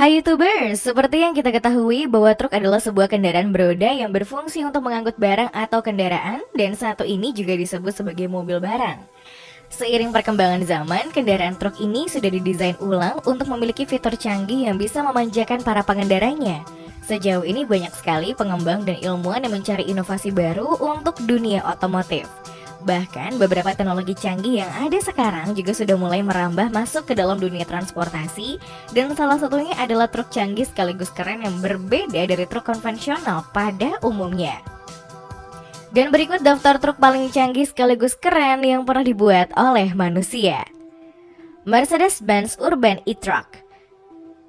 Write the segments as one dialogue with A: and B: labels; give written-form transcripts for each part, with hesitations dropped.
A: Hai YouTubers, seperti yang kita ketahui bahwa truk adalah sebuah kendaraan beroda yang berfungsi untuk mengangkut barang atau kendaraan, dan satu ini juga disebut sebagai mobil barang. Seiring perkembangan zaman, kendaraan truk ini sudah didesain ulang untuk memiliki fitur canggih yang bisa memanjakan para pengendaranya. Sejauh ini banyak sekali pengembang dan ilmuwan yang mencari inovasi baru untuk dunia otomotif. Bahkan beberapa teknologi canggih yang ada sekarang juga sudah mulai merambah masuk ke dalam dunia transportasi, dan salah satunya adalah truk canggih sekaligus keren yang berbeda dari truk konvensional pada umumnya. Dan berikut daftar truk paling canggih sekaligus keren yang pernah dibuat oleh manusia. Mercedes-Benz Urban E-Truck.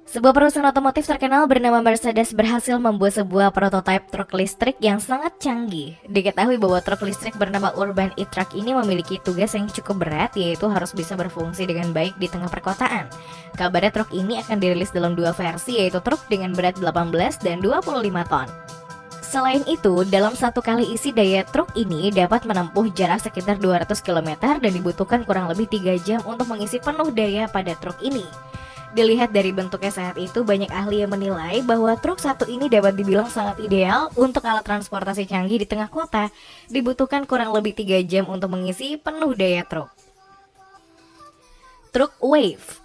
A: Sebuah perusahaan otomotif terkenal bernama Mercedes berhasil membuat sebuah prototipe truk listrik yang sangat canggih. Diketahui bahwa truk listrik bernama Urban E-Truck ini memiliki tugas yang cukup berat, yaitu harus bisa berfungsi dengan baik di tengah perkotaan. Kabarnya truk ini akan dirilis dalam dua versi, yaitu truk dengan berat 18 dan 25 ton. Selain itu, dalam satu kali isi daya truk ini dapat menempuh jarak sekitar 200 km dan dibutuhkan kurang lebih 3 jam untuk mengisi penuh daya pada truk ini. Dilihat dari bentuknya saat itu, banyak ahli yang menilai bahwa truk satu ini dapat dibilang sangat ideal untuk alat transportasi canggih di tengah kota. Dibutuhkan kurang lebih 3 jam untuk mengisi penuh daya truk. Truk Wave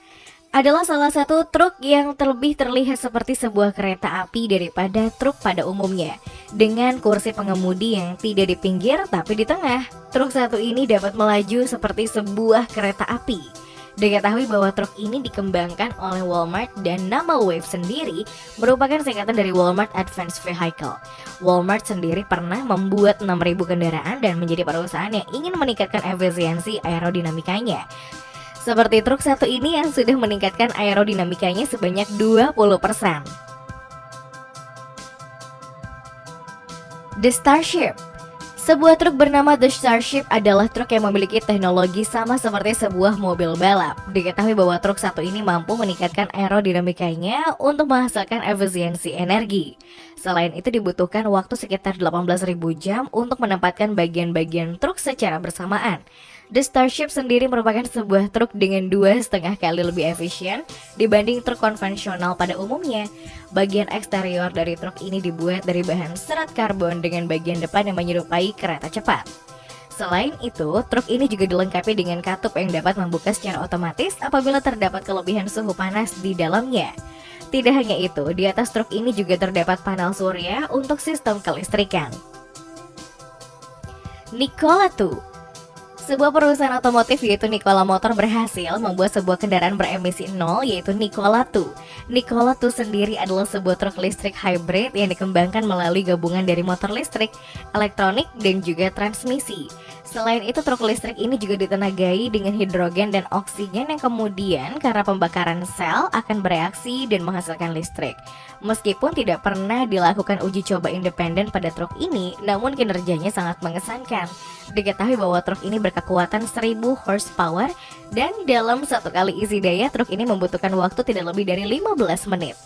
A: adalah salah satu truk yang lebih terlihat seperti sebuah kereta api daripada truk pada umumnya. Dengan kursi pengemudi yang tidak di pinggir tapi di tengah, truk satu ini dapat melaju seperti sebuah kereta api. Diketahui bahwa truk ini dikembangkan oleh Walmart dan nama Wave sendiri merupakan singkatan dari Walmart Advanced Vehicle. Walmart sendiri pernah membuat 6.000 kendaraan dan menjadi perusahaan yang ingin meningkatkan efisiensi aerodinamikanya. Seperti truk satu ini yang sudah meningkatkan aerodinamikanya sebanyak 20%. The Starship. Sebuah truk bernama The Starship adalah truk yang memiliki teknologi sama seperti sebuah mobil balap. Diketahui bahwa truk satu ini mampu meningkatkan aerodinamikanya untuk menghasilkan efisiensi energi. Selain itu dibutuhkan waktu sekitar 18.000 jam untuk menempatkan bagian-bagian truk secara bersamaan. The Starship sendiri merupakan sebuah truk dengan 2,5 kali lebih efisien dibanding truk konvensional pada umumnya. Bagian eksterior dari truk ini dibuat dari bahan serat karbon dengan bagian depan yang menyerupai kereta cepat. Selain itu, truk ini juga dilengkapi dengan katup yang dapat membuka secara otomatis apabila terdapat kelebihan suhu panas di dalamnya. Tidak hanya itu, di atas truk ini juga terdapat panel surya untuk sistem kelistrikan. Nikola II. Sebuah perusahaan otomotif yaitu Nikola Motor berhasil membuat sebuah kendaraan beremisi nol yaitu Nikola II. Nikola II sendiri adalah sebuah truk listrik hybrid yang dikembangkan melalui gabungan dari motor listrik, elektronik, dan juga transmisi. Selain itu, truk listrik ini juga ditenagai dengan hidrogen dan oksigen yang kemudian karena pembakaran sel akan bereaksi dan menghasilkan listrik. Meskipun tidak pernah dilakukan uji coba independen pada truk ini, namun kinerjanya sangat mengesankan. Diketahui bahwa truk ini berkekuatan 1000 horsepower dan dalam satu kali isi daya truk ini membutuhkan waktu tidak lebih dari 15 menit.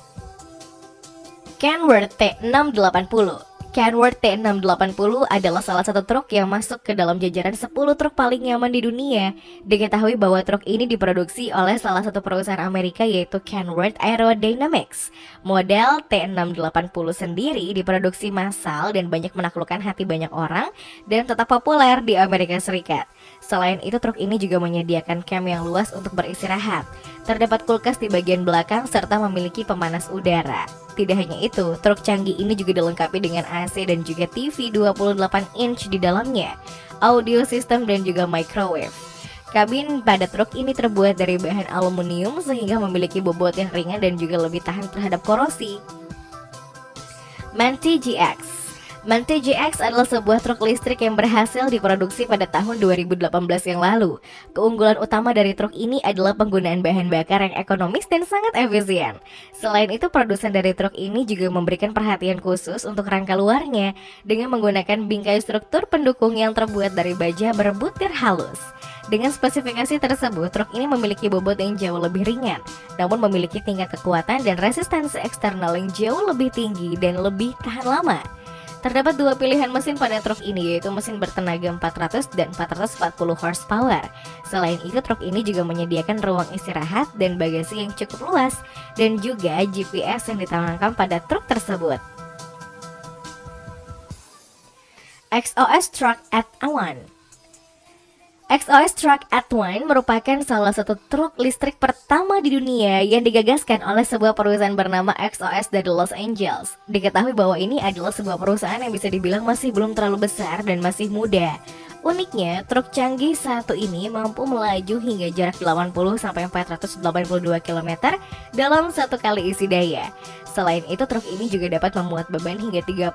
A: Kenworth T680. Kenworth T680 adalah salah satu truk yang masuk ke dalam jajaran 10 truk paling nyaman di dunia. Diketahui bahwa truk ini diproduksi oleh salah satu perusahaan Amerika yaitu Kenworth Aerodynamics. Model T680 sendiri diproduksi massal dan banyak menaklukkan hati banyak orang dan tetap populer di Amerika Serikat. Selain itu, truk ini juga menyediakan camp yang luas untuk beristirahat. Terdapat kulkas di bagian belakang serta memiliki pemanas udara. Tidak hanya itu, truk canggih ini juga dilengkapi dengan AC dan juga TV 28 inch di dalamnya, audio system dan juga microwave. Kabin pada truk ini terbuat dari bahan aluminium sehingga memiliki bobot yang ringan dan juga lebih tahan terhadap korosi. Manti GX. Manti GX adalah sebuah truk listrik yang berhasil diproduksi pada tahun 2018 yang lalu. Keunggulan utama dari truk ini adalah penggunaan bahan bakar yang ekonomis dan sangat efisien. Selain itu, produsen dari truk ini juga memberikan perhatian khusus untuk rangka luarnya dengan menggunakan bingkai struktur pendukung yang terbuat dari baja berbutir halus. Dengan spesifikasi tersebut, truk ini memiliki bobot yang jauh lebih ringan, namun memiliki tingkat kekuatan dan resistensi eksternal yang jauh lebih tinggi dan lebih tahan lama. Terdapat dua pilihan mesin pada truk ini, yaitu mesin bertenaga 400 dan 440 horsepower. Selain itu, truk ini juga menyediakan ruang istirahat dan bagasi yang cukup luas, dan juga GPS yang ditanamkan pada truk tersebut. XOS Truck at1. XOS Truck at1 merupakan salah satu truk listrik pertama di dunia yang digagaskan oleh sebuah perusahaan bernama XOS dari Los Angeles. Diketahui bahwa ini adalah sebuah perusahaan yang bisa dibilang masih belum terlalu besar dan masih muda. Uniknya, truk canggih satu ini mampu melaju hingga jarak 80-482 km dalam satu kali isi daya. Selain itu, truk ini juga dapat memuat beban hingga 36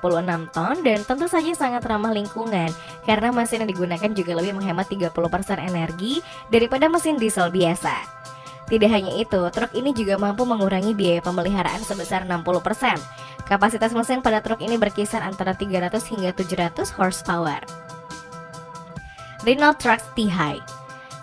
A: ton dan tentu saja sangat ramah lingkungan karena mesin yang digunakan juga lebih menghemat 30% energi daripada mesin diesel biasa. Tidak hanya itu, truk ini juga mampu mengurangi biaya pemeliharaan sebesar 60%. Kapasitas mesin pada truk ini berkisar antara 300 hingga 700 horsepower. Renault Trucks T-High.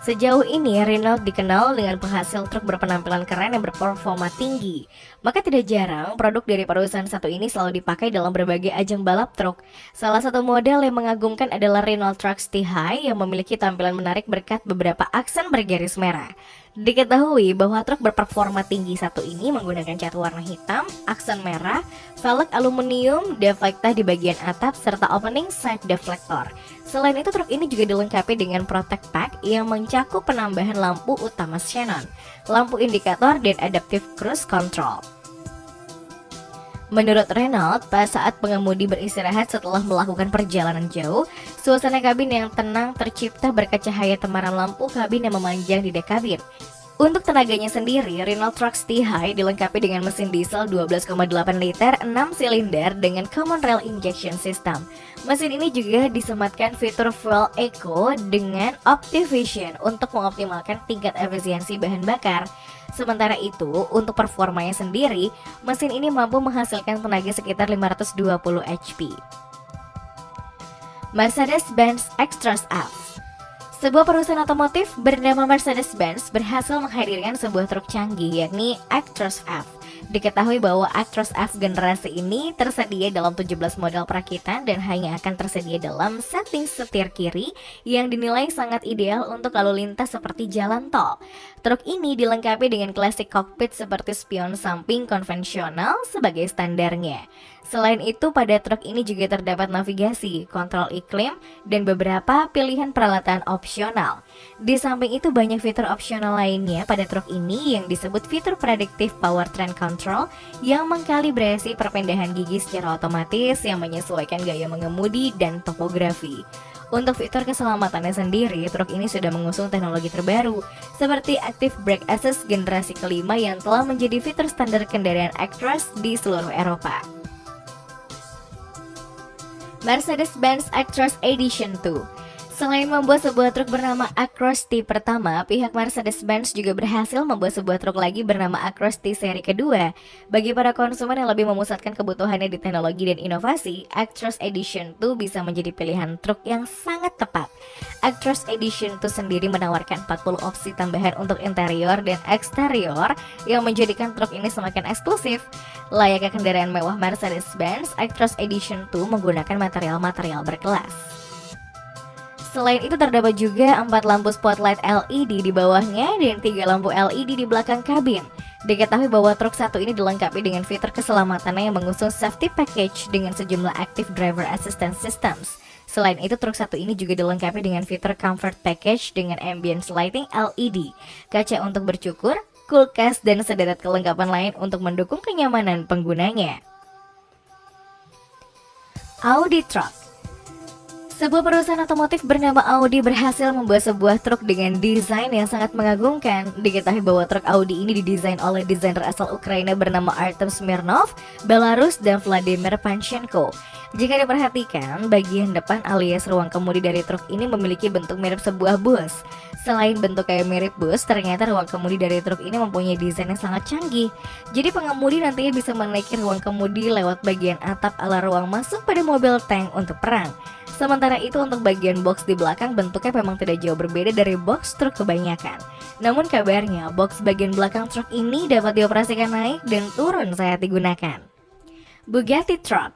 A: Sejauh ini, Renault dikenal dengan penghasil truk berpenampilan keren yang berperforma tinggi. Maka tidak jarang, produk dari perusahaan satu ini selalu dipakai dalam berbagai ajang balap truk. Salah satu model yang mengagumkan adalah Renault Trucks T-High yang memiliki tampilan menarik berkat beberapa aksen bergaris merah. Diketahui bahwa truk berperforma tinggi satu ini menggunakan cat warna hitam, aksen merah, velg aluminium, deflekta di bagian atap, serta opening side deflector. Selain itu, truk ini juga dilengkapi dengan Protect Pack yang mencakup penambahan lampu utama xenon, lampu indikator, dan adaptive cruise control. Menurut Renault, pada saat pengemudi beristirahat setelah melakukan perjalanan jauh, suasana kabin yang tenang tercipta berkat cahaya temaram lampu kabin yang memanjang di dek kabin. Untuk tenaganya sendiri, Renault Trucks T-High dilengkapi dengan mesin diesel 12,8 liter 6 silinder dengan Common Rail Injection System. Mesin ini juga disematkan fitur Fuel Eco dengan Optivision untuk mengoptimalkan tingkat efisiensi bahan bakar. Sementara itu, untuk performanya sendiri, mesin ini mampu menghasilkan tenaga sekitar 520 HP. Mercedes-Benz Actros F. Sebuah perusahaan otomotif bernama Mercedes-Benz berhasil menghadirkan sebuah truk canggih, yakni Actros F. Diketahui bahwa Actros F generasi ini tersedia dalam 17 model perakitan dan hanya akan tersedia dalam setting setir kiri yang dinilai sangat ideal untuk lalu lintas seperti jalan tol. Truk ini dilengkapi dengan klasik cockpit seperti spion samping konvensional sebagai standarnya. Selain itu, pada truk ini juga terdapat navigasi, kontrol iklim, dan beberapa pilihan peralatan opsional. Di samping itu, banyak fitur opsional lainnya pada truk ini yang disebut fitur Predictive Powertrain Control yang mengkalibrasi perpindahan gigi secara otomatis yang menyesuaikan gaya mengemudi dan topografi. Untuk fitur keselamatannya sendiri, truk ini sudah mengusung teknologi terbaru seperti Active Brake Assist generasi kelima yang telah menjadi fitur standar kendaraan Actros di seluruh Eropa. Mercedes-Benz Actros Edition 2. Selain membuat sebuah truk bernama Actros T pertama, pihak Mercedes-Benz juga berhasil membuat sebuah truk lagi bernama Actros T seri kedua. Bagi para konsumen yang lebih memusatkan kebutuhannya di teknologi dan inovasi, Actros Edition 2 bisa menjadi pilihan truk yang sangat tepat. Actros Edition 2 sendiri menawarkan 40 opsi tambahan untuk interior dan eksterior yang menjadikan truk ini semakin eksklusif. Layaknya kendaraan mewah Mercedes-Benz, Actros Edition 2 menggunakan material-material berkelas. Selain itu, terdapat juga 4 lampu spotlight LED di bawahnya dan 3 lampu LED di belakang kabin. Diketahui bahwa truk satu ini dilengkapi dengan fitur keselamatannya yang mengusung safety package dengan sejumlah active driver assistance systems. Selain itu, truk satu ini juga dilengkapi dengan fitur comfort package dengan ambience lighting LED, kaca untuk bercukur, kulkas, dan sederet kelengkapan lain untuk mendukung kenyamanan penggunanya. Audi Truck. Sebuah perusahaan otomotif bernama Audi berhasil membuat sebuah truk dengan desain yang sangat mengagumkan. Diketahui bahwa truk Audi ini didesain oleh desainer asal Ukraina bernama Artem Smirnov, Belarus, dan Vladimir Panchenko. Jika diperhatikan, bagian depan alias ruang kemudi dari truk ini memiliki bentuk mirip sebuah bus. Selain bentuk kayak mirip bus, ternyata ruang kemudi dari truk ini mempunyai desain yang sangat canggih. Jadi pengemudi nantinya bisa menaiki ruang kemudi lewat bagian atap ala ruang masuk pada mobil tank untuk perang. Sementara itu, untuk bagian box di belakang bentuknya memang tidak jauh berbeda dari box truk kebanyakan. Namun kabarnya, box bagian belakang truk ini dapat dioperasikan naik dan turun saat digunakan. Bugatti Truck.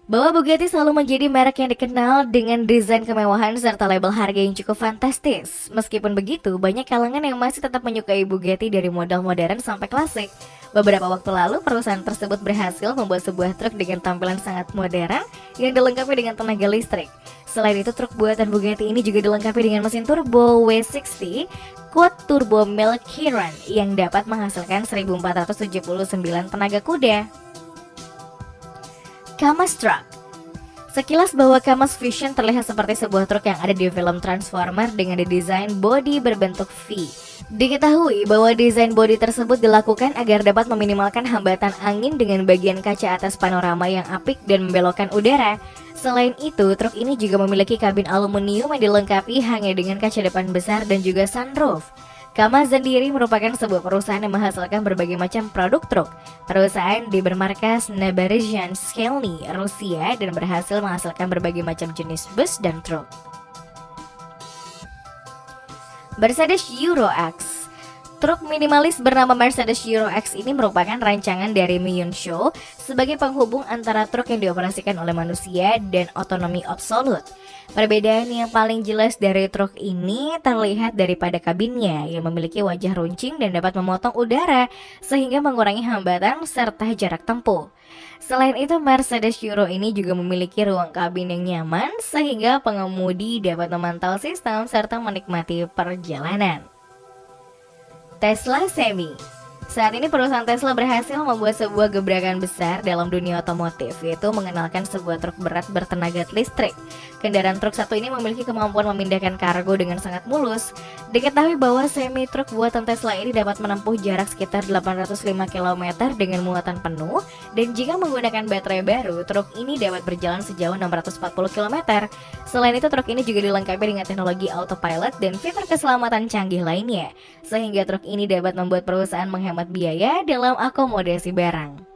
A: Bahwa Bugatti selalu menjadi merek yang dikenal dengan desain kemewahan serta label harga yang cukup fantastis. Meskipun begitu, banyak kalangan yang masih tetap menyukai Bugatti dari model modern sampai klasik. Beberapa waktu lalu, perusahaan tersebut berhasil membuat sebuah truk dengan tampilan sangat modern yang dilengkapi dengan tenaga listrik. Selain itu, truk buatan Bugatti ini juga dilengkapi dengan mesin turbo W60 Quad Turbo Milk Run yang dapat menghasilkan 1479 tenaga kuda. Kamaz Truck. Sekilas bahwa Kamaz Vision terlihat seperti sebuah truk yang ada di film Transformer dengan desain bodi berbentuk V. Diketahui bahwa desain bodi tersebut dilakukan agar dapat meminimalkan hambatan angin dengan bagian kaca atas panorama yang apik dan membelokkan udara. Selain itu, truk ini juga memiliki kabin aluminium yang dilengkapi hanya dengan kaca depan besar dan juga sunroof. Kamaz sendiri merupakan sebuah perusahaan yang menghasilkan berbagai macam produk truk. Perusahaan bermarkas Naberezhny Skelny, Rusia, dan berhasil menghasilkan berbagai macam jenis bus dan truk. Mercedes Euro X. Truk minimalis bernama Mercedes Euro X ini merupakan rancangan dari Miyun Show sebagai penghubung antara truk yang dioperasikan oleh manusia dan otonomi absolut. Perbedaan yang paling jelas dari truk ini terlihat daripada kabinnya yang memiliki wajah runcing dan dapat memotong udara sehingga mengurangi hambatan serta jarak tempuh. Selain itu, Mercedes Euro ini juga memiliki ruang kabin yang nyaman sehingga pengemudi dapat memantau sistem serta menikmati perjalanan. Tesla Semi. Saat ini perusahaan Tesla berhasil membuat sebuah gebrakan besar dalam dunia otomotif, yaitu mengenalkan sebuah truk berat bertenaga listrik. Kendaraan truk satu ini memiliki kemampuan memindahkan kargo dengan sangat mulus. Diketahui bahwa semi truk buatan Tesla ini dapat menempuh jarak sekitar 805 km dengan muatan penuh, dan jika menggunakan baterai baru, truk ini dapat berjalan sejauh 640 km. Selain itu, truk ini juga dilengkapi dengan teknologi autopilot dan fitur keselamatan canggih lainnya, sehingga truk ini dapat membuat perusahaan menghemat biaya dalam akomodasi barang.